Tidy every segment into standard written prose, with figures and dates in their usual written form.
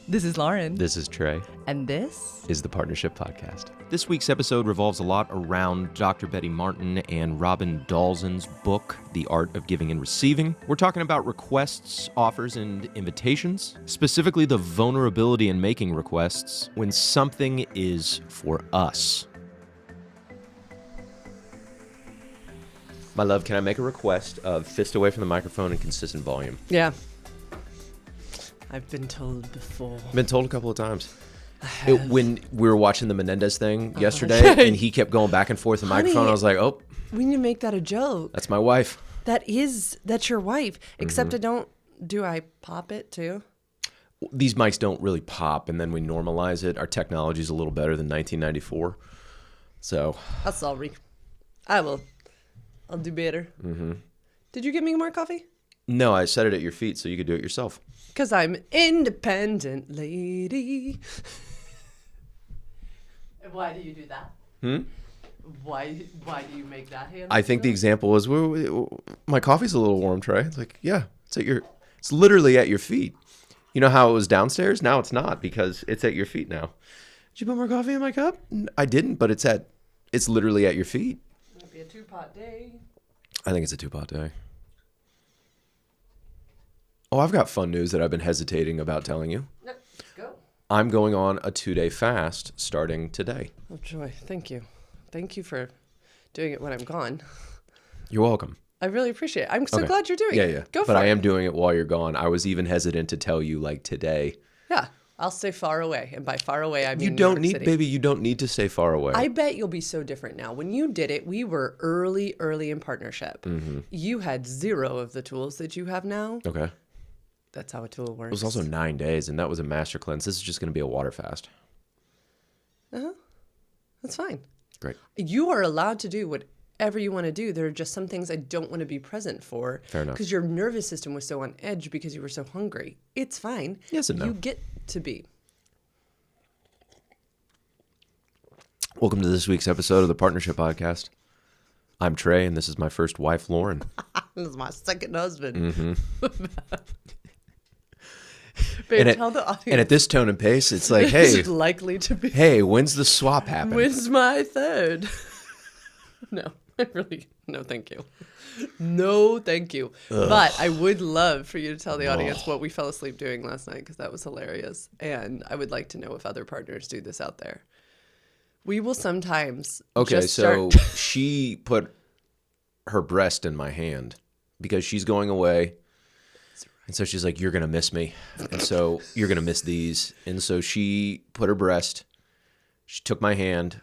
This is Lauren. This is Trey. And this is the Partnership Podcast. This week's episode revolves a lot around Dr. Betty Martin and Robin Dalzyn's book, The Art of Giving and Receiving. We're talking about requests, offers, and invitations, specifically the vulnerability in making requests when something is for us. My love, can I make a request of fist away from the microphone and consistent volume? Yeah. I've been told before. Been told a couple of times. When we were watching the Menendez thing yesterday, and he kept going back and forth the microphone, I was like, oh. We need to make that a joke. That's my wife. That's your wife. Except do I pop it too? These mics don't really pop, and then we normalize it. Our technology's a little better than 1994. So. I'm sorry. I'll do better. Mm-hmm. Did you get me more coffee? No, I set it at your feet so you could do it yourself. Because I'm an independent lady. And why do you do that? Why do you make that hand? I think the example is, my coffee's a little warm, Trey. It's like, yeah, it's literally at your feet. You know how it was downstairs? Now it's not because it's at your feet now. Did you put more coffee in my cup? I didn't, but it's literally at your feet. It'll be a 2-pot day. I think it's a 2-pot day. Oh, I've got fun news that I've been hesitating about telling you. Let's go. I'm going on a 2-day fast starting today. Oh, joy. Thank you. Thank you for doing it when I'm gone. You're welcome. I really appreciate it. I'm so glad you're doing it. Yeah. Go for it. But I am doing it while you're gone. I was even hesitant to tell you like today. Yeah. I'll stay far away. And by far away, I mean you don't need, baby, you don't need to stay far away. I bet you'll be so different now. When you did it, we were early in partnership. Mm-hmm. You had 0 of the tools that you have now. Okay. That's how a tool works. It was also 9 days, and that was a master cleanse. This is just going to be a water fast. Uh-huh. That's fine. Great. You are allowed to do whatever you want to do. There are just some things I don't want to be present for. Fair enough. Because your nervous system was so on edge because you were so hungry. It's fine. Yes and no. You get to be. Welcome to this week's episode of the Partnership Podcast. I'm Trey, and this is my first wife, Lauren. This is my second husband. Mm-hmm. Babe, tell the audience. And at this tone and pace, it's like, hey. It's likely to be. Hey, when's the swap happen? When's my third? No, thank you. No, thank you. Ugh. But I would love for you to tell the audience what we fell asleep doing last night, because that was hilarious. And I would like to know if other partners do this out there. We will sometimes. Okay, so she put her breast in my hand because she's going away. And so she's like, you're going to miss me. And so you're going to miss these. And so she put her breast, she took my hand,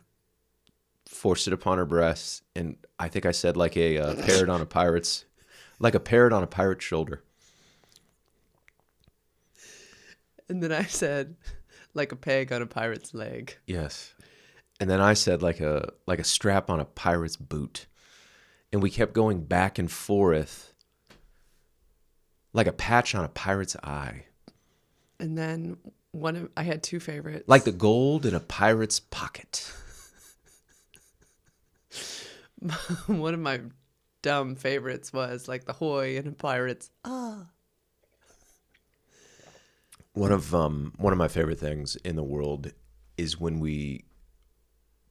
forced it upon her breast. And I think I said like a parrot on a pirate's shoulder. And then I said, like a peg on a pirate's leg. Yes. And then I said like a strap on a pirate's boot. And we kept going back and forth. Like a patch on a pirate's eye. And then I had 2 favorites. Like the gold in a pirate's pocket. One of my dumb favorites was like the hoy in a pirate's One of my favorite things in the world is when we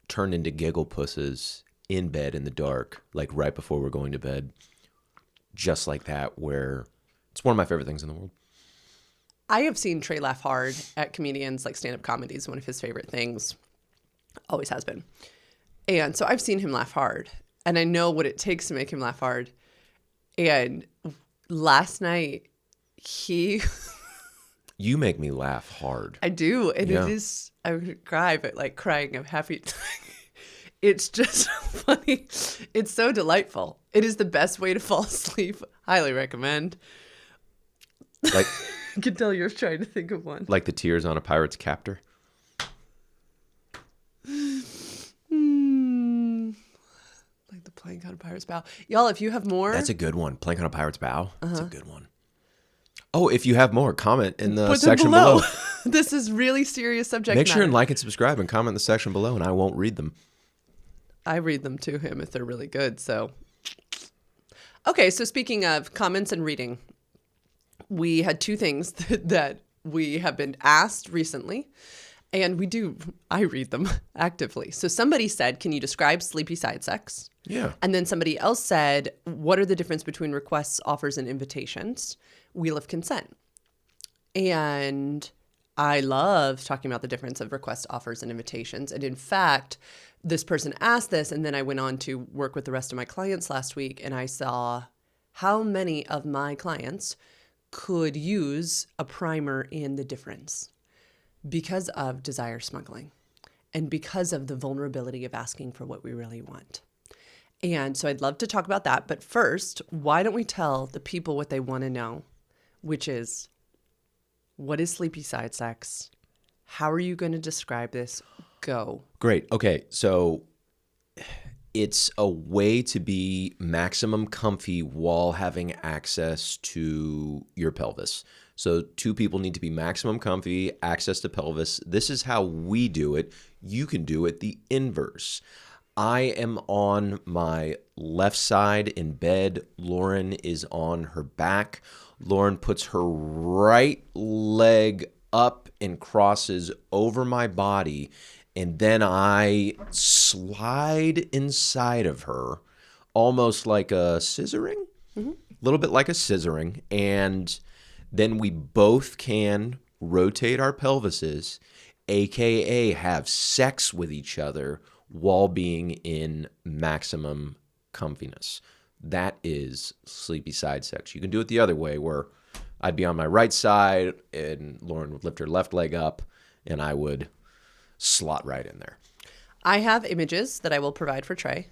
turn into giggle pusses in bed in the dark, like right before we're going to bed. Just like that, where it's one of my favorite things in the world. I have seen Trey laugh hard at comedians, like stand-up comedy is one of his favorite things. Always has been. And so I've seen him laugh hard. And I know what it takes to make him laugh hard. And last night, You make me laugh hard. I do. And it is, I would cry, but like crying, I'm happy. It's just funny. It's so delightful. It is the best way to fall asleep. Highly recommend. Like, I can tell you're trying to think of one. Like the tears on a pirate's captor. Like the plank on a pirate's bow. Y'all, if you have more. That's a good one. Plank on a pirate's bow. That's a good one. Oh, if you have more, comment in the Put section them below. below. This is really serious subject Make matter. sure and like and subscribe and comment in the section below, and I won't read them. I read them to him if they're really good. So, okay. So speaking of comments and reading, we had 2 things that we have been asked recently, and I read them actively. So somebody said, can you describe sleepy side sex? Yeah. And then somebody else said, what are the difference between requests, offers, and invitations? Wheel of consent. And I love talking about the difference of requests, offers, and invitations. And in fact, this person asked this, and then I went on to work with the rest of my clients last week, and I saw how many of my clients could use a primer in the difference because of desire smuggling and because of the vulnerability of asking for what we really want. And so I'd love to talk about that. But first, why don't we tell the people what they want to know, which is, what is sleepy side sex? How are you going to describe this? Go. Great. Okay. So it's a way to be maximum comfy while having access to your pelvis. So two people need to be maximum comfy, access to pelvis. This is how we do it. You can do it the inverse. I am on my left side in bed. Lauren is on her back. Lauren puts her right leg up and crosses over my body, and then I slide inside of her, almost like a scissoring, a little bit like a scissoring, and then we both can rotate our pelvises, aka have sex with each other while being in maximum comfiness. That is sleepy side sex. You can do it the other way, where I'd be on my right side and Lauren would lift her left leg up and I would slot right in there. I have images that I will provide for Trey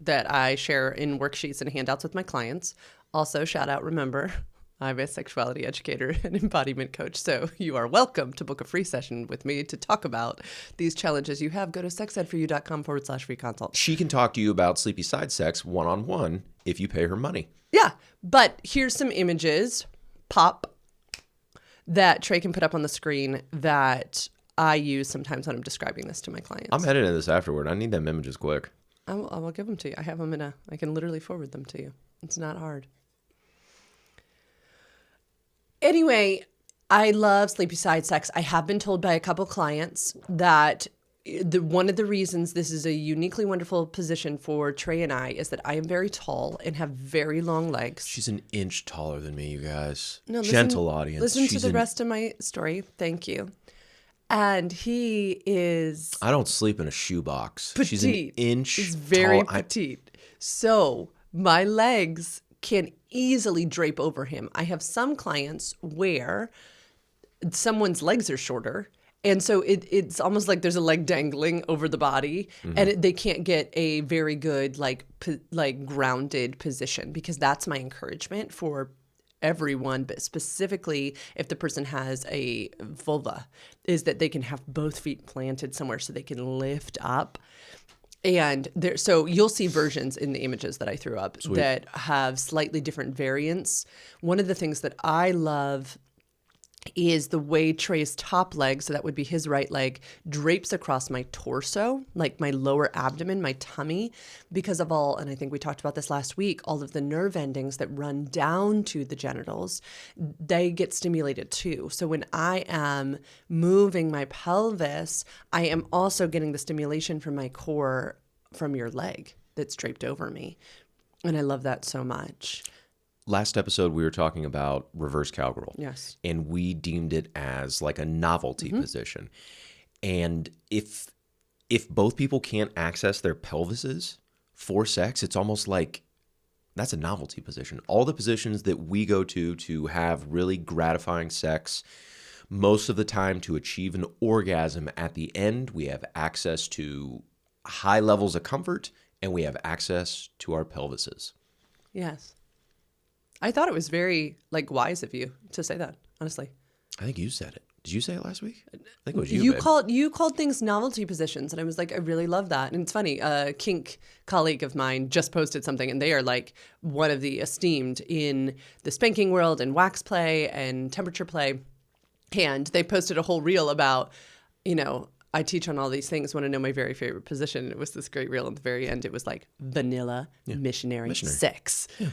that I share in worksheets and handouts with my clients. Also, shout out, remember, I'm a sexuality educator and embodiment coach, so you are welcome to book a free session with me to talk about these challenges you have. Go to sexedforyou.com/free consult. She can talk to you about sleepy side sex one-on-one if you pay her money. Yeah, but here's some images, that Trey can put up on the screen that I use sometimes when I'm describing this to my clients. I'm editing this afterward. I need them images quick. I will give them to you. I have them I can literally forward them to you. It's not hard. Anyway, I love sleepy side sex. I have been told by a couple clients that one of the reasons this is a uniquely wonderful position for Trey and I is that I am very tall and have very long legs. She's an inch taller than me, you guys. No, Gentle audience. Listen to the rest of my story. Thank you. And he is... I don't sleep in a shoebox. petite. She's an inch He's very tall. petite. So my legs can easily drape over him. I have some clients where someone's legs are shorter, and so it's almost like there's a leg dangling over the body, and they can't get a very good like grounded position, because that's my encouragement for everyone, but specifically if the person has a vulva, is that they can have both feet planted somewhere so they can lift up. And so you'll see versions in the images that I threw up that have slightly different variants. One of the things that I love is the way Trey's top leg, so that would be his right leg, drapes across my torso, like my lower abdomen, my tummy, because of all, and I think we talked about this last week, all of the nerve endings that run down to the genitals, they get stimulated too. So when I am moving my pelvis, I am also getting the stimulation from my core from your leg that's draped over me. And I love that so much. Last episode, we were talking about reverse cowgirl. Yes. And we deemed it as like a novelty position. And if both people can't access their pelvises for sex, it's almost like that's a novelty position. All the positions that we go to have really gratifying sex, most of the time to achieve an orgasm at the end, we have access to high levels of comfort and we have access to our pelvises. Yes. I thought it was very wise of you to say that, honestly. I think you said it. Did you say it last week? I think it was you, babe. You called things novelty positions, and I was like, I really love that. And it's funny, a kink colleague of mine just posted something, and they are like one of the esteemed in the spanking world and wax play and temperature play. And they posted a whole reel about, I teach on all these things, want to know my very favorite position. And it was this great reel at the very end. It was like vanilla missionary sex. Yeah.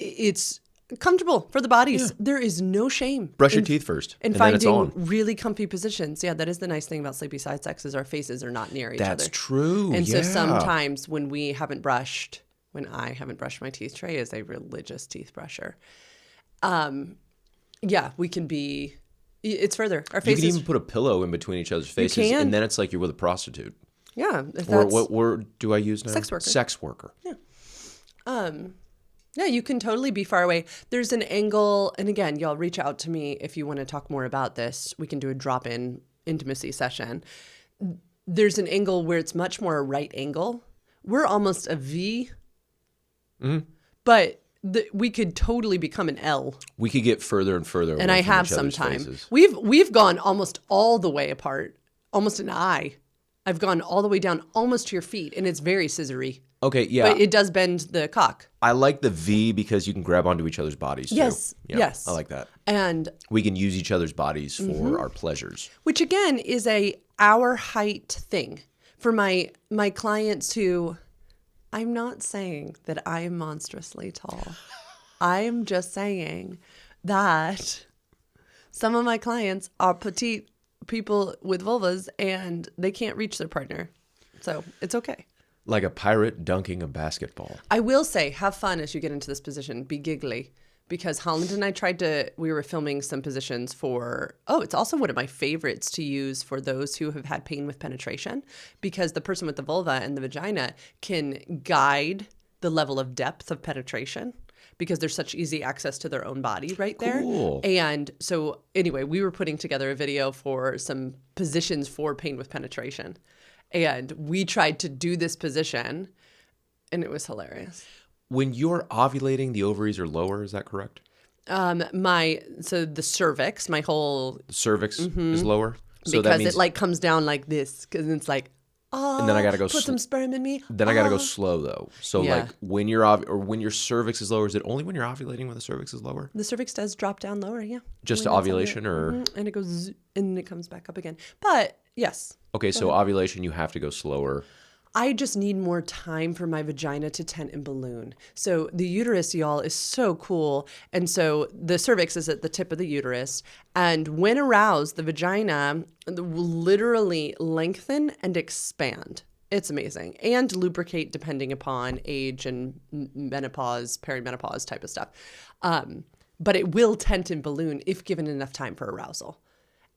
It's comfortable for the bodies. There is no shame. Brush your teeth first, And then it's finding on. really comfy positions. Yeah, that is the nice thing about sleepy side sex is our faces are not near each other. That's true. And yeah. so sometimes when I haven't brushed my teeth, Trey is a religious teeth brusher. Yeah, we can be. It's further. Our You faces. can even put a pillow in between each other's faces, can. and then it's like you're with a prostitute. Yeah, if Or that's, what word do I use now? Sex worker. Sex worker. Yeah, you can totally be far away. There's an angle, and again, y'all reach out to me if you want to talk more about this. We can do a drop-in intimacy session. There's an angle where it's much more a right angle. We're almost a V, but we could totally become an L. We could get further and further away And I from have each other's sometime. faces. We've gone almost all the way apart, almost an eye. I've gone all the way down almost to your feet, and it's very scissory. Okay, yeah. But it does bend the cock. I like the V because you can grab onto each other's bodies too. Yes, Yeah, yes. I like that. And We can use each other's bodies for our pleasures. which again is our height thing. For my clients who, I'm not saying that I am monstrously tall. I'm just saying that some of my clients are petite people with vulvas and they can't reach their partner. So it's okay. Like a pirate dunking a basketball. I will say, have fun as you get into this position. Be giggly. Because Holland and I we were filming some positions it's also one of my favorites to use for those who have had pain with penetration. Because the person with the vulva and the vagina can guide the level of depth of penetration. Because there's such easy access to their own body right there. Cool. And so anyway, we were putting together a video for some positions for pain with penetration. And we tried to do this position, and it was hilarious. When you're ovulating, the ovaries are lower, is that correct? So the cervix, my whole, The cervix is lower. So that because means it like comes down like this, because it's like, and then I gotta go put some sperm in me. Then I gotta go slow though. So Yeah. like when when your cervix is lower, is it only when you're ovulating when the cervix is lower? The cervix does drop down lower, yeah. Just When to it's ovulation or and it goes, and it comes back up again. But yes, okay, so ovulation you have to go slower. I just need more time for my vagina to tent and balloon. So the uterus, y'all, is so cool. And so the cervix is at the tip of the uterus. And when aroused, the vagina will literally lengthen and expand. It's amazing. And lubricate depending upon age and menopause, perimenopause type of stuff. But it will tent and balloon if given enough time for arousal.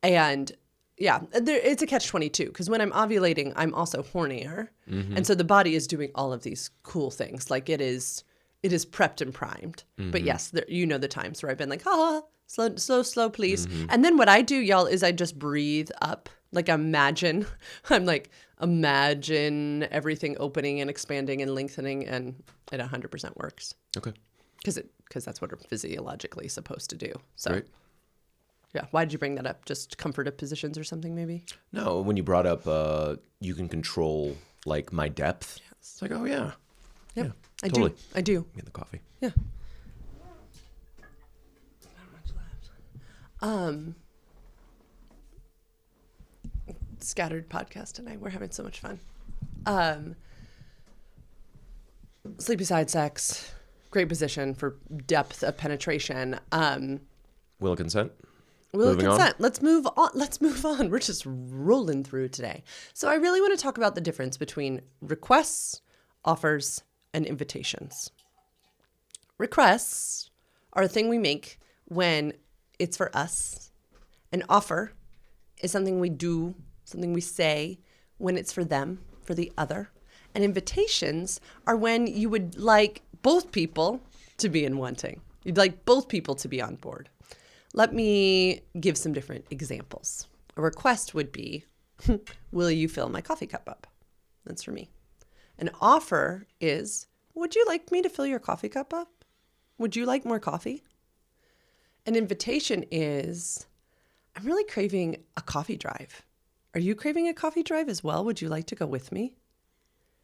And yeah, it's a catch-22 because when I'm ovulating, I'm also hornier. And so the body is doing all of these cool things. Like it is prepped and primed. But yes, the times where I've been like, slow, please. And then what I do, y'all, is I just breathe up. Like imagine everything opening and expanding and lengthening, and it 100% works. Okay. Because that's what we're physiologically supposed to do. So. Great. Yeah. Why did you bring that up? Just comfortive positions or something, maybe? No, when you brought up you can control like my depth. Yes. It's like, oh yeah. Yep. Yeah. I Totally. do. I do. Get the coffee. Yeah. Not much left. Scattered podcast tonight. We're having so much fun. Sleepy side sex. Great position for depth of penetration. Will of consent? Will of Moving on? consent. Let's move on. We're just rolling through today. So I really want to talk about the difference between requests, offers, and invitations. Requests are a thing we make when it's for us. An offer is something we do, something we say when it's for them, for the other. And invitations are when you would like both people to be in wanting. You'd like both people to be on board. Let me give some different examples. A request would be, will you fill my coffee cup up? That's for me. An offer is, would you like me to fill your coffee cup up? Would you like more coffee? An invitation is, I'm really craving a coffee drive. Are you craving a coffee drive as well? Would you like to go with me?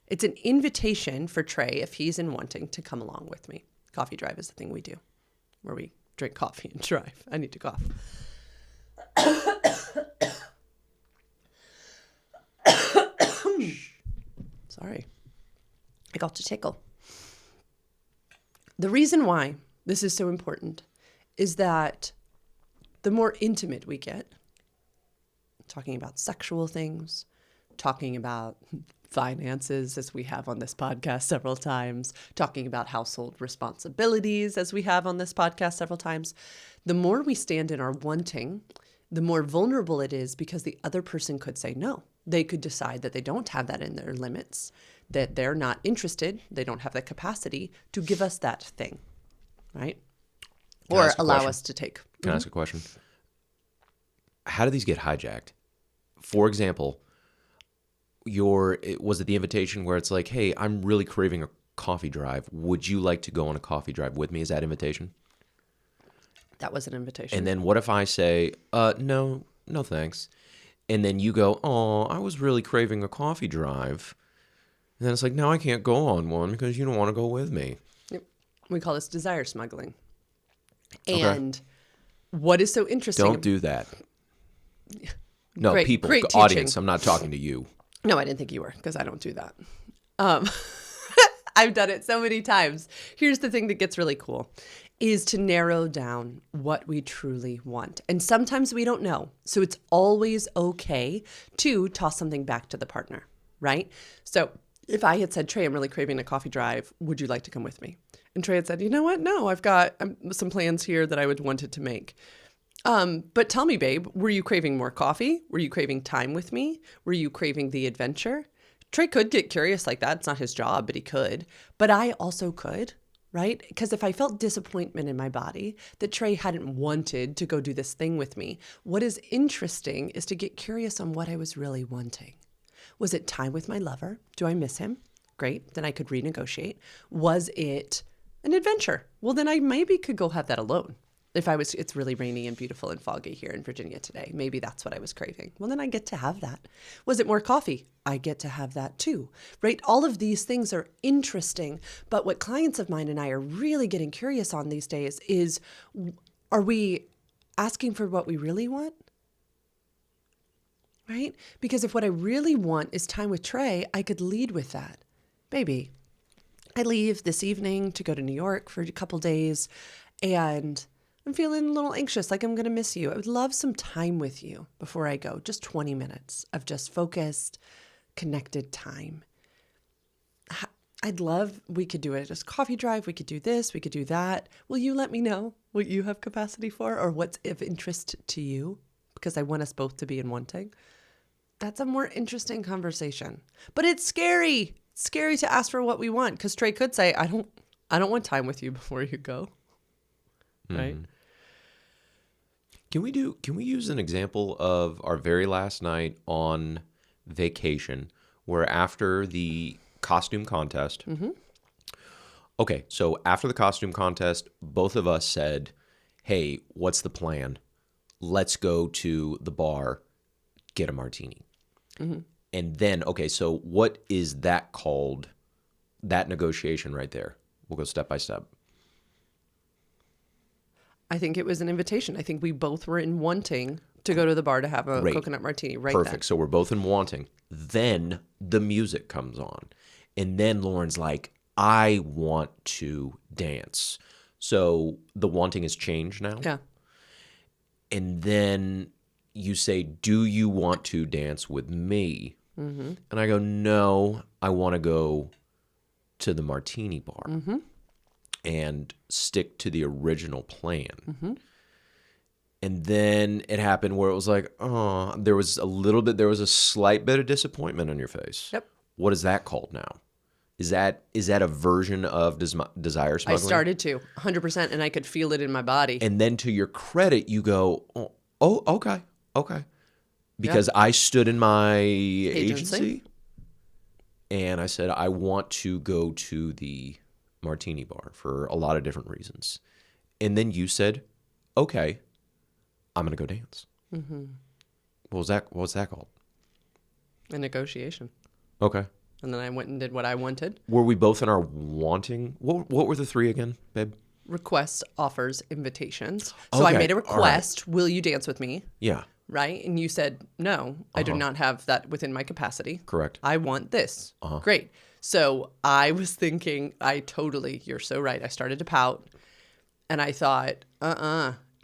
It's an invitation for Trey, if he's in wanting, to come along with me. Coffee drive is the thing we do, where we drink coffee and drive. I need to cough. Sorry. I got to tickle. The reason why this is so important, is that the more intimate we get, talking about sexual things, talking about finances, as we have on this podcast several times, talking about household responsibilities, as we have on this podcast several times, the more we stand in our wanting, the more vulnerable it is, because the other person could say no. They could decide that they don't have that in their limits, that they're not interested, they don't have the capacity to give us that thing, right? Or allow us to take. Can I ask a question? How do these get hijacked? For example, was it the invitation where it's like, hey, I'm really craving a coffee drive. Would you like to go on a coffee drive with me? Is that invitation? That was an invitation. And then what if I say, no thanks. And then you go, oh, I was really craving a coffee drive. And then it's like, no, I can't go on one because you don't want to go with me. Yep. We call this desire smuggling. Okay. And what is so interesting... Don't do that. No, great, people, great audience, teaching. I'm not talking to you. No, I didn't think you were, because I don't do that. I've done it so many times. Here's the thing that gets really cool, is to narrow down what we truly want. And sometimes we don't know. So it's always okay to toss something back to the partner, right? So if I had said, Trey, I'm really craving a coffee drive. Would you like to come with me? And Trey had said, you know what? No, I've got some plans here that I would wanted to make. But tell me, babe, were you craving more coffee? Were you craving time with me? Were you craving the adventure? Trey could get curious like that. It's not his job, but he could. But I also could, right? Because if I felt disappointment in my body that Trey hadn't wanted to go do this thing with me, what is interesting is to get curious on what I was really wanting. Was it time with my lover? Do I miss him? Great. Then I could renegotiate. Was it an adventure? Well, then I maybe could go have that alone. It's really rainy and beautiful and foggy here in Virginia today. Maybe that's what I was craving. Well, then I get to have that. Was it more coffee? I get to have that too, right? All of these things are interesting. But what clients of mine and I are really getting curious on these days is, are we asking for what we really want? Right? Because if what I really want is time with Trey, I could lead with that. Baby, I leave this evening to go to New York for a couple days, and I'm feeling a little anxious, like I'm going to miss you. I would love some time with you before I go, just 20 minutes of just focused, connected time. We could do it as coffee drive. We could do this. We could do that. Will you let me know what you have capacity for or what's of interest to you? Because I want us both to be in wanting. That's a more interesting conversation. But it's scary. It's scary to ask for what we want, because Trey could say, I don't want time with you before you go. Right? Can we use an example of our very last night on vacation, where after the costume contest, okay, so after the costume contest, both of us said, hey, what's the plan? Let's go to the bar, get a martini. And then, okay, so what is that called, that negotiation right there? We'll go step by step. I think it was an invitation. I think we both were in wanting to go to the bar to have a coconut martini right Perfect. then. So we're both in wanting. Then the music comes on. And then Lauren's like, I want to dance. So the wanting has changed now. Yeah. And then you say, do you want to dance with me? And I go, no, I want to go to the martini bar. And stick to the original plan. And then it happened where it was like, oh, there was a slight bit of disappointment on your face. Yep. What is that called now? Is that a version of desire smuggling? I started to 100%, and I could feel it in my body. And then to your credit, you go, oh okay. Because I stood in my agency and I said, I want to go to the martini bar for a lot of different reasons. And then you said, okay, I'm going to go dance. What was that called? A negotiation. Okay. And then I went and did what I wanted. Were we both in our wanting? What were the three again, babe? Request, offers, invitations. So I Okay, made a all right. request. Will you dance with me? Yeah. Right? And you said, no, I do not have that within my capacity. Correct. I want this. Great. So I was thinking, you're so right. I started to pout. And I thought,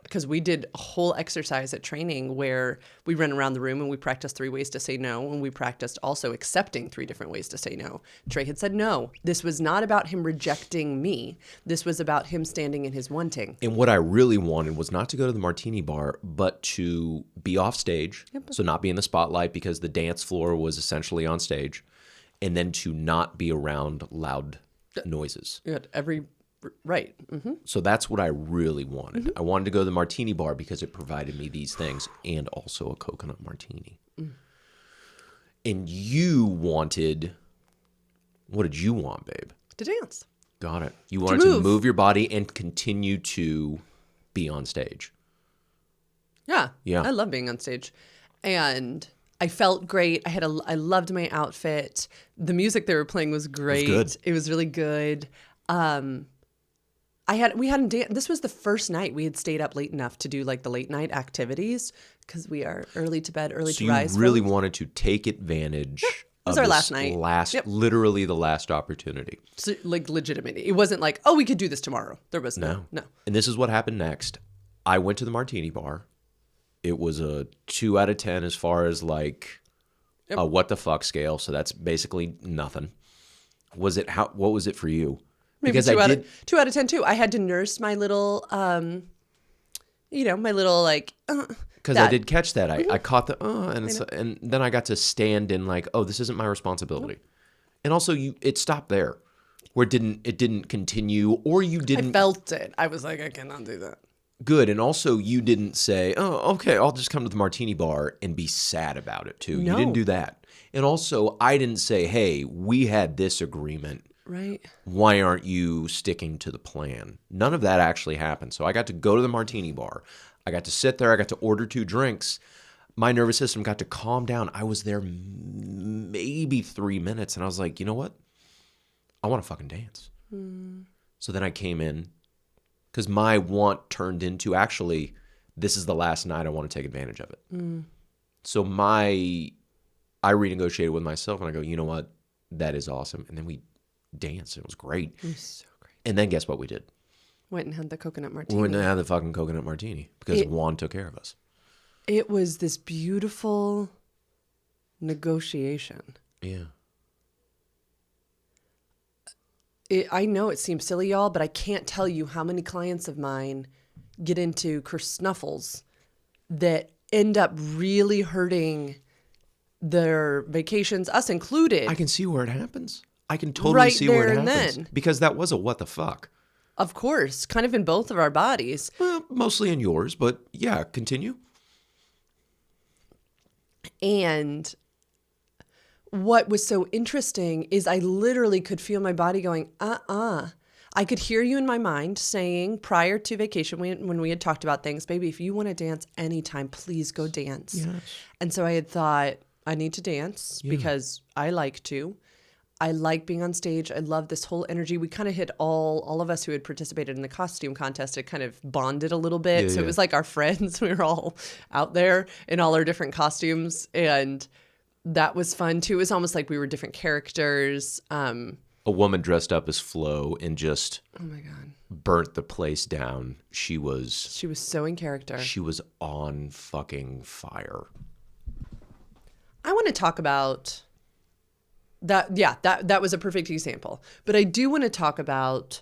because we did a whole exercise at training where we ran around the room and we practiced 3 ways to say no. And we practiced also accepting 3 different ways to say no. Trey had said no. This was not about him rejecting me. This was about him standing in his wanting. And what I really wanted was not to go to the martini bar, but to be off stage. Yep. So not be in the spotlight because the dance floor was essentially on stage. And then to not be around loud noises. You had right. Mm-hmm. So that's what I really wanted. I wanted to go to the martini bar because it provided me these things and also a coconut martini. And you wanted, what did you want, babe? To dance. Got it. You wanted to move your body and continue to be on stage. Yeah. I love being on stage. And I felt great. I loved my outfit. The music they were playing was great. It was good. It was really good. We hadn't danced. This was the first night we had stayed up late enough to do like the late night activities because we are early to bed, early to rise. So you really wanted to take advantage it was our last night. Literally the last opportunity. So, like legitimately. It wasn't like, oh, we could do this tomorrow. There was no. And this is what happened next. I went to the martini bar. It was a 2 out of 10 as far as like a what the fuck scale. So that's basically nothing. What was it for you? Maybe because 2 out of 10 too. I had to nurse my little, my little like. Because I did catch that. I caught the and then I got to stand in like, oh, this isn't my responsibility. And also, it stopped there, where it didn't continue, or you didn't. I felt it. I was like, I cannot do that. Good, and also you didn't say, oh, okay, I'll just come to the martini bar and be sad about it too. No. You didn't do that. And also, I didn't say, hey, we had this agreement. Right. Why aren't you sticking to the plan? None of that actually happened. So I got to go to the martini bar. I got to sit there. I got to order 2 drinks. My nervous system got to calm down. I was there maybe 3 minutes, and I was like, you know what? I want to fucking dance. So then I came in because my want turned into actually, this is the last night I want to take advantage of it. So I renegotiated with myself, and I go, you know what? That is awesome. And then we danced. It was great. It was so great. And then guess what we did? Went and had the coconut martini. We went and had the fucking coconut martini because Juan took care of us. It was this beautiful negotiation. Yeah. I know it seems silly, y'all, but I can't tell you how many clients of mine get into kersnuffles that end up really hurting their vacations, us included. I can see where it happens. I can totally see where it happens. Then. Because that was a what the fuck. Of course. Kind of in both of our bodies. Well, mostly in yours, but yeah, continue. And what was so interesting is I literally could feel my body going, I could hear you in my mind saying prior to vacation when we had talked about things, baby, if you want to dance anytime, please go dance. Yes. And so I had thought, I need to dance because I like to. I like being on stage. I love this whole energy. We kind of hit all of us who had participated in the costume contest. It kind of bonded a little bit. So it was like our friends. We were all out there in all our different costumes. And that was fun too. It was almost like we were different characters. A woman dressed up as Flo and just oh my God, burnt the place down. She was so in character. She was on fucking fire. I want to talk about that. Yeah, that was a perfect example. But I do want to talk about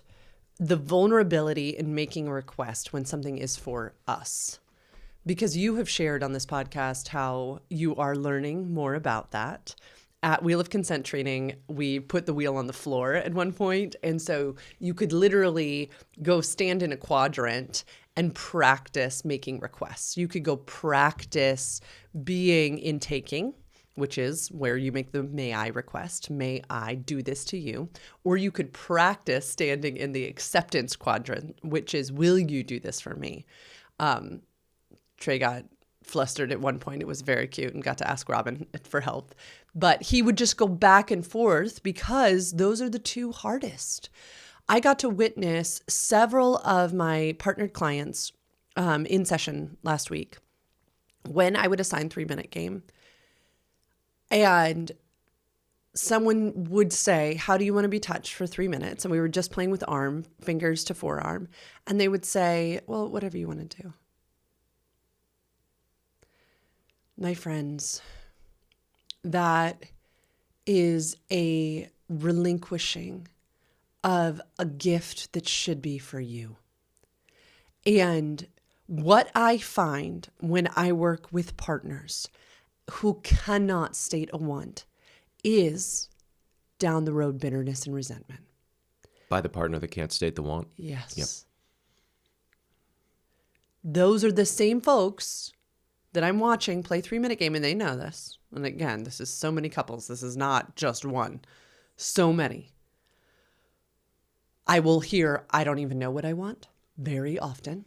the vulnerability in making a request when something is for us. Because you have shared on this podcast how you are learning more about that. At Wheel of Consent training, we put the wheel on the floor at one point. And so you could literally go stand in a quadrant and practice making requests. You could go practice being in taking, which is where you make the may I request, may I do this to you? Or you could practice standing in the acceptance quadrant, which is will you do this for me? Trey got flustered at one point. It was very cute and got to ask Robin for help. But he would just go back and forth because those are the two hardest. I got to witness several of my partnered clients in session last week when I would assign 3-minute game. And someone would say, how do you want to be touched for 3 minutes? And we were just playing with arm, fingers to forearm. And they would say, well, whatever you want to do. My friends, that is a relinquishing of a gift that should be for you. And what I find when I work with partners who cannot state a want is down the road bitterness and resentment. By the partner that can't state the want? Yes. Yep. Those are the same folks that I'm watching play 3-minute game, and they know this. And again, this is so many couples. This is not just one. So many. I will hear, I don't even know what I want very often.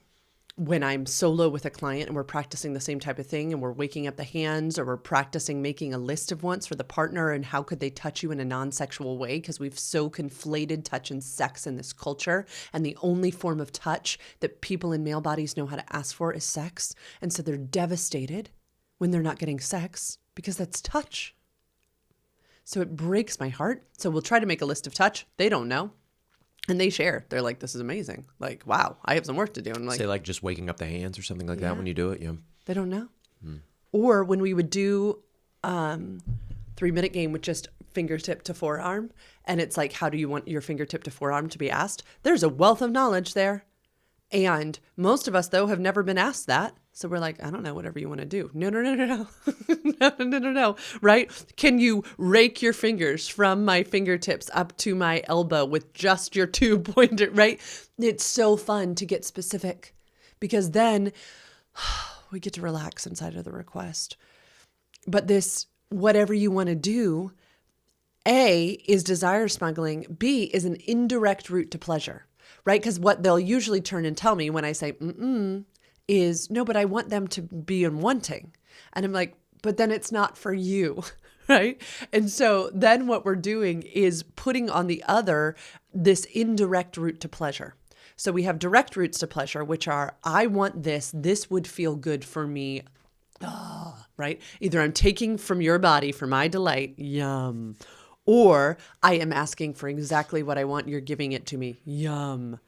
When I'm solo with a client and we're practicing the same type of thing and we're waking up the hands, or we're practicing making a list of wants for the partner and how could they touch you in a non-sexual way, because we've so conflated touch and sex in this culture, and the only form of touch that people in male bodies know how to ask for is sex. And so they're devastated when they're not getting sex because that's touch. So it breaks my heart. So we'll try to make a list of touch. They don't know. And they share. They're like, this is amazing. Like, wow, I have some work to do. And like, say like just waking up the hands or something like that when you do it. Yeah. They don't know. Or when we would do 3-minute game with just fingertip to forearm, and it's like, how do you want your fingertip to forearm to be asked? There's a wealth of knowledge there. And most of us, though, have never been asked that. So we're like, I don't know, whatever you want to do. No. No. Right? Can you rake your fingers from my fingertips up to my elbow with just your 2 pointer, right? It's so fun to get specific, because then we get to relax inside of the request. But this, whatever you want to do, A, is desire smuggling. B, is an indirect route to pleasure. Right? Because what they'll usually turn and tell me when I say, is, no, but I want them to be in wanting. And I'm like, but then it's not for you. Right? And so then what we're doing is putting on the other this indirect route to pleasure. So we have direct routes to pleasure, which are, I want this would feel good for me. Right? Either I'm taking from your body for my delight. Yum. Or I am asking for exactly what I want. You're giving it to me. Yum.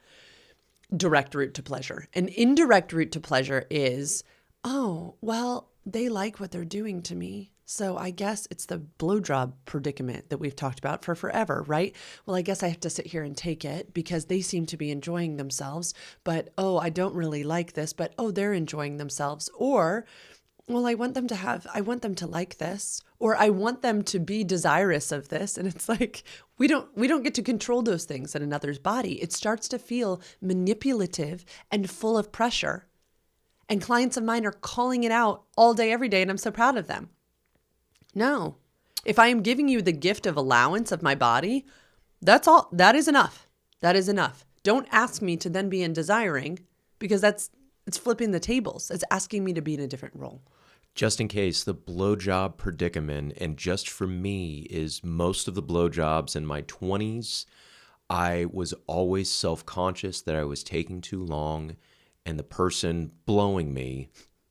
Direct route to pleasure. An indirect route to pleasure is, oh, well, they like what they're doing to me. So I guess it's the blowjob predicament that we've talked about for forever, right? Well, I guess I have to sit here and take it because they seem to be enjoying themselves. But, oh, I don't really like this, but, oh, they're enjoying themselves. Or, well, I want them to like this, or I want them to be desirous of this. And it's like, we don't get to control those things in another's body. It starts to feel manipulative and full of pressure. And clients of mine are calling it out all day, every day. And I'm so proud of them. No, if I am giving you the gift of allowance of my body, that's all. That is enough. That is enough. Don't ask me to then be in desiring, because it's flipping the tables. It's asking me to be in a different role. Just in case, the blowjob predicament, and just for me, is most of the blowjobs in my 20s, I was always self-conscious that I was taking too long, and the person blowing me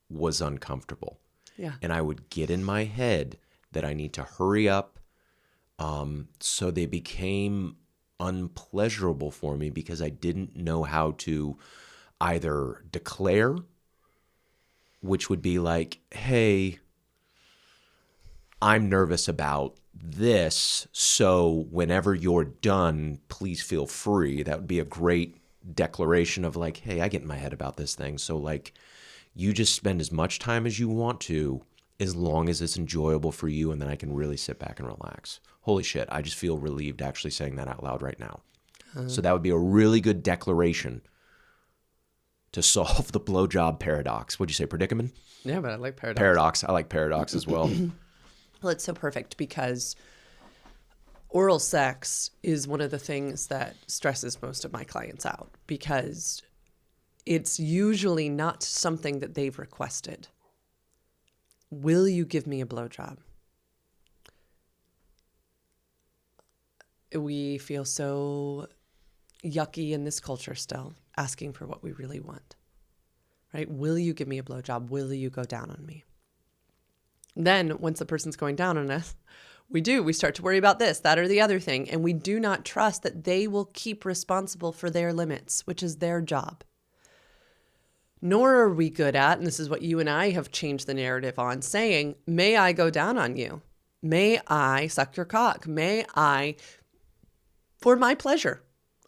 was uncomfortable. Yeah. And I would get in my head that I need to hurry up. So they became unpleasurable for me because I didn't know how to either declare, which would be like, hey, I'm nervous about this, so whenever you're done, please feel free. That would be a great declaration of like, hey, I get in my head about this thing. So like, you just spend as much time as you want to, as long as it's enjoyable for you, and then I can really sit back and relax. Holy shit, I just feel relieved actually saying that out loud right now. So that would be a really good declaration to solve the blowjob paradox. What'd you say, predicament? Yeah, but I like paradox. Paradox. I like paradox as well. Well, it's so perfect because oral sex is one of the things that stresses most of my clients out, because it's usually not something that they've requested. Will you give me a blowjob? We feel so yucky in this culture still, asking for what we really want, right? Will you give me a blowjob? Will you go down on me? Then once the person's going down on us, We do. We start to worry about this, that, or the other thing. And we do not trust that they will keep responsible for their limits, which is their job. Nor are we good at, and this is what you and I have changed the narrative on, saying, may I go down on you? May I suck your cock? May I, for my pleasure,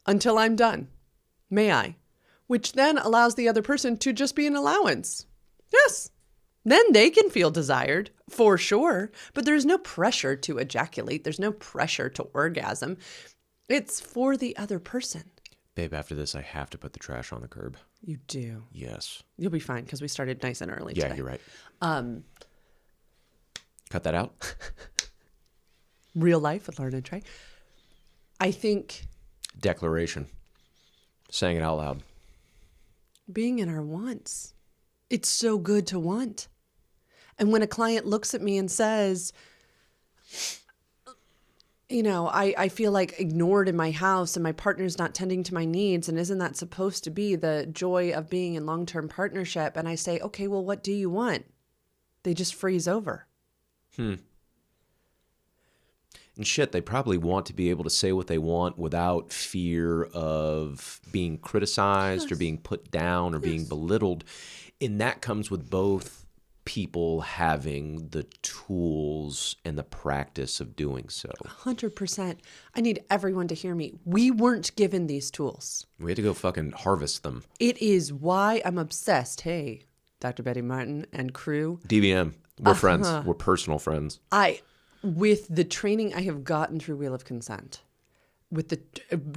until I'm done? May I? Which then allows the other person to just be an allowance. Yes. Then they can feel desired, for sure, but there's no pressure to ejaculate. There's no pressure to orgasm. It's for the other person. Babe, after this, I have to put the trash on the curb. You do. Yes. You'll be fine because we started nice and early today. Yeah, you're right. Cut that out. Real life with Lauren and Trey. I think Declaration. Saying it out loud. being in our wants. It's so good to want. And when a client looks at me and says, you know, I feel like ignored in my house and my partner's not tending to my needs, and isn't that supposed to be the joy of being in long-term partnership? And I say, okay, well, what do you want? They just freeze over. And shit, they probably want to be able to say what they want without fear of being criticized or being put down or being belittled. And that comes with both people having the tools and the practice of doing so. 100%. I need everyone to hear me. We weren't given these tools. We had to go fucking harvest them. It is why I'm obsessed. Hey, Dr. Betty Martin and crew. DVM. We're friends. We're personal friends. With the training I have gotten through Wheel of Consent, with the,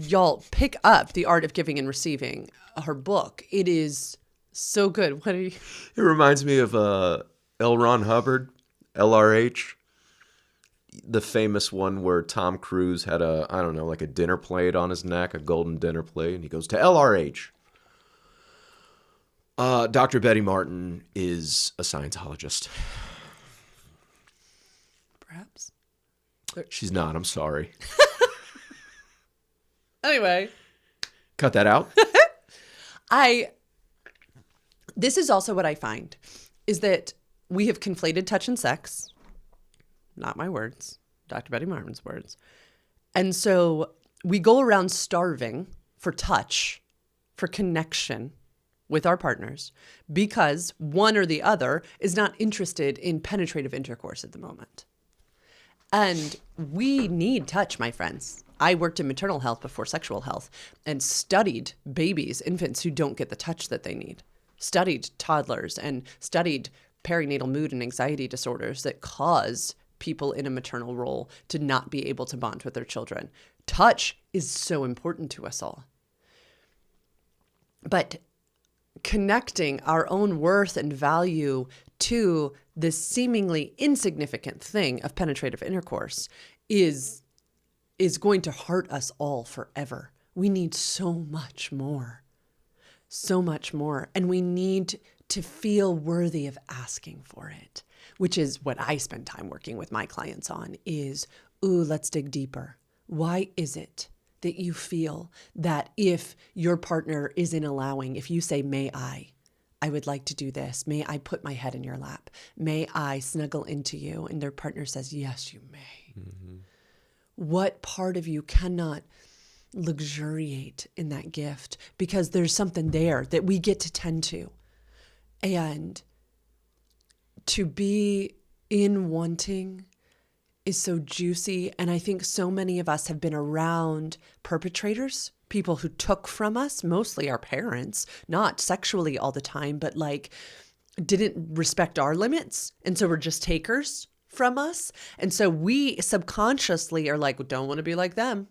y'all pick up The Art of Giving and Receiving, her book. It is so good. What are you? It reminds me of L. Ron Hubbard, LRH. The famous one where Tom Cruise had like a dinner plate on his neck, a golden dinner plate, and he goes to LRH. Dr. Betty Martin is a Scientologist. Perhaps. She's not. I'm sorry. Anyway. Cut that out. This is also what I find, is that we have conflated touch and sex. Not my words. Dr. Betty Martin's words. And so we go around starving for touch, for connection with our partners, because one or the other is not interested in penetrative intercourse at the moment. And we need touch, my friends. I worked in maternal health before sexual health and studied babies, infants who don't get the touch that they need. Studied toddlers and studied perinatal mood and anxiety disorders that cause people in a maternal role to not be able to bond with their children. Touch is so important to us all. But connecting our own worth and value to this seemingly insignificant thing of penetrative intercourse is going to hurt us all forever. We need so much more. So much more. And we need to feel worthy of asking for it, which is what I spend time working with my clients on is, let's dig deeper. Why is it that you feel that if your partner isn't allowing, if you say, may I would like to do this. May I put my head in your lap? May I snuggle into you? And their partner says, yes, you may. Mm-hmm. What part of you cannot luxuriate in that gift? Because there's something there that we get to tend to. And to be in wanting is so juicy. And I think so many of us have been around perpetrators, people who took from us, mostly our parents, not sexually all the time, but like didn't respect our limits. And so we're just takers from us. And so we subconsciously are like, don't want to be like them.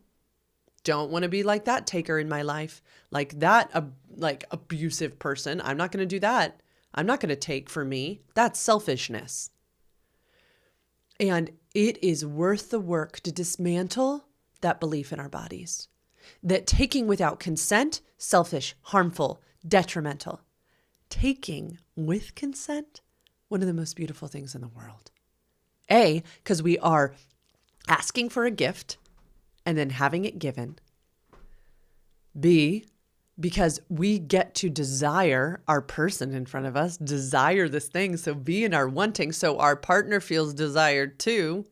Don't want to be like that taker in my life. Like that, like abusive person. I'm not going to do that. I'm not going to take for me. That's selfishness. And it is worth the work to dismantle that belief in our bodies. That taking without consent, selfish, harmful, detrimental. Taking with consent, one of the most beautiful things in the world. A, because we are asking for a gift and then having it given. B, because we get to desire our person in front of us, desire this thing. So be in our wanting. So our partner feels desired too.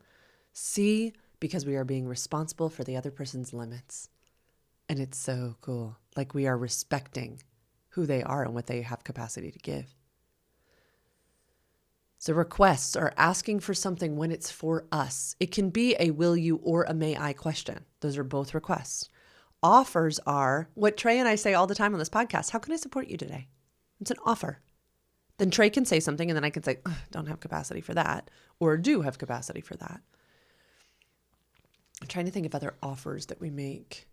C, because we are being responsible for the other person's limits. And it's so cool. Like we are respecting who they are and what they have capacity to give. So requests are asking for something when it's for us. It can be a will you or a may I question. Those are both requests. Offers are what Trey and I say all the time on this podcast. How can I support you today? It's an offer. Then Trey can say something and then I can say, don't have capacity for that, or do have capacity for that. I'm trying to think of other offers that we make.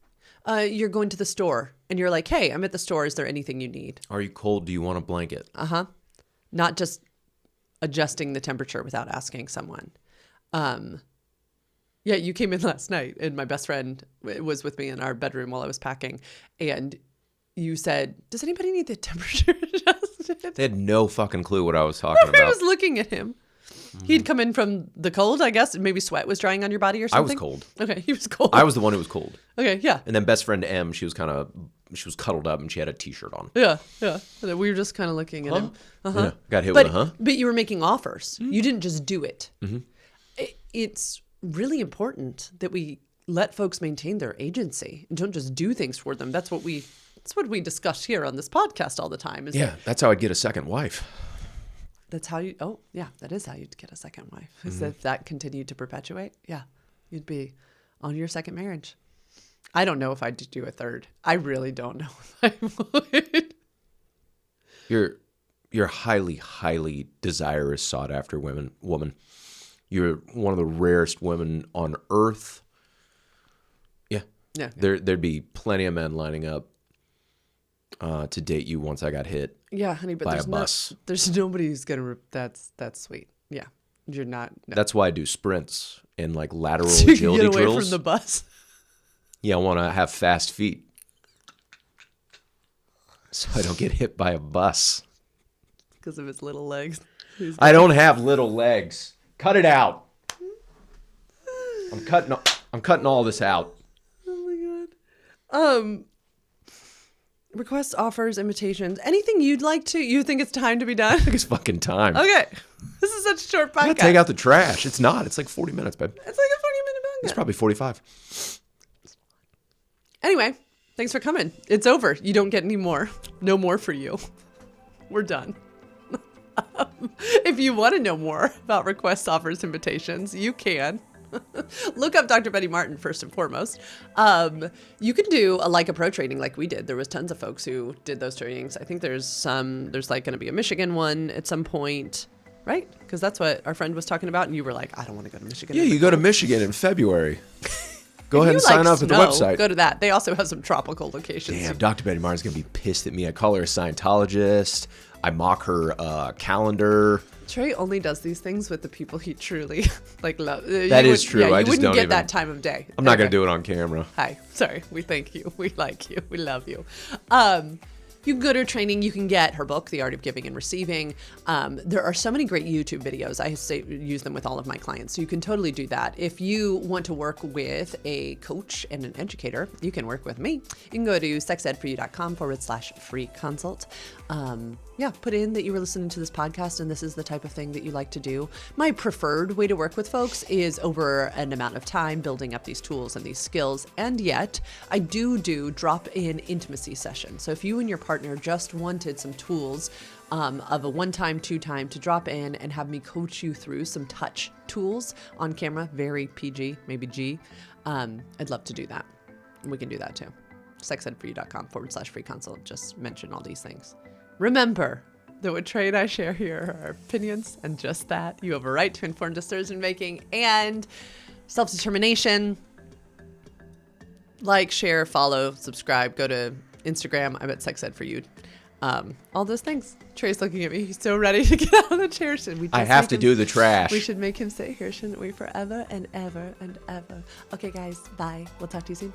You're going to the store and you're like, hey, I'm at the store. Is there anything you need? Are you cold? Do you want a blanket? Not just adjusting the temperature without asking someone. Yeah, you came in last night and my best friend was with me in our bedroom while I was packing. And you said, does anybody need the temperature adjusted? They had no fucking clue what I was talking about. I was looking at him. He'd come in from the cold, I guess. Maybe sweat was drying on your body or something. I was cold. Okay, he was cold. I was the one who was cold. Okay, yeah. And then best friend M, she was cuddled up and she had a t-shirt on. Yeah. And then we were just kind of looking at him. Yeah, got hit with a huh? But you were making offers. You didn't just do it. It's really important that we let folks maintain their agency and don't just do things for them. That's what we discuss here on this podcast all the time. That's how I'd get a second wife. That's how that is how you'd get a second wife. Is if that continued to perpetuate? Yeah, you'd be on your second marriage. I don't know if I'd do a third. I really don't know if I would. You're highly, highly desirous, sought after woman. You're one of the rarest women on earth. Yeah. There'd be plenty of men lining up to date you once I got hit. Yeah, honey, but there's nobody who's gonna. That's sweet. Yeah, you're not. No. That's why I do sprints and like lateral so agility you get away drills from the bus. Yeah, I want to have fast feet, so I don't get hit by a bus. Because of his little legs. I don't have little legs. Cut it out. I'm cutting all this out. Oh my god. Requests, offers, invitations, anything you think it's time to be done? I think it's fucking time. Okay. This is such a short podcast. I gotta take out the trash. It's not. It's like 40 minutes, babe. It's like a 40-minute podcast. It's probably 45. Anyway, thanks for coming. It's over. You don't get any more. No more for you. We're done. If you want to know more about requests, offers, invitations, you can. Look up Dr. Betty Martin first and foremost. You can do a Like a Pro training like we did. There was tons of folks who did those trainings. I think there's like going to be a Michigan one at some point, right? Because that's what our friend was talking about. And you were like, I don't want to go to Michigan. Yeah, you go to Michigan in February. Go ahead and sign up at the website. Go to that. They also have some tropical locations. Damn, Dr. Betty Martin's going to be pissed at me. I call her a Scientologist. I mock her calendar. Trey only does these things with the people he truly love. That is true. Yeah, I you just wouldn't don't get that time of day. I'm not going to do it on camera. Hi. Sorry. We thank you. We like you. We love you. You can go to her training. You can get her book, The Art of Giving and Receiving. There are so many great YouTube videos. I use them with all of my clients. So you can totally do that. If you want to work with a coach and an educator, you can work with me. You can go to sexedforyou.com/free consult. Put in that you were listening to this podcast and this is the type of thing that you like to do. My preferred way to work with folks is over an amount of time building up these tools and these skills. And yet I do drop-in intimacy sessions. So if you and your partner just wanted some tools of a one-time, two-time to drop in and have me coach you through some touch tools on camera, very PG, maybe G, I'd love to do that. And we can do that too. sexedforyou.com/free consult. Just mention all these things. Remember that what Trey and I share here are opinions and just that. You have a right to informed decision making and self-determination. Like, share, follow, subscribe. Go to Instagram. I'm at sexedforyou. All those things. Trey's looking at me. He's so ready to get out of the chair. I have to do the trash. We should make him stay here, shouldn't we? Forever and ever and ever. Okay, guys. Bye. We'll talk to you soon.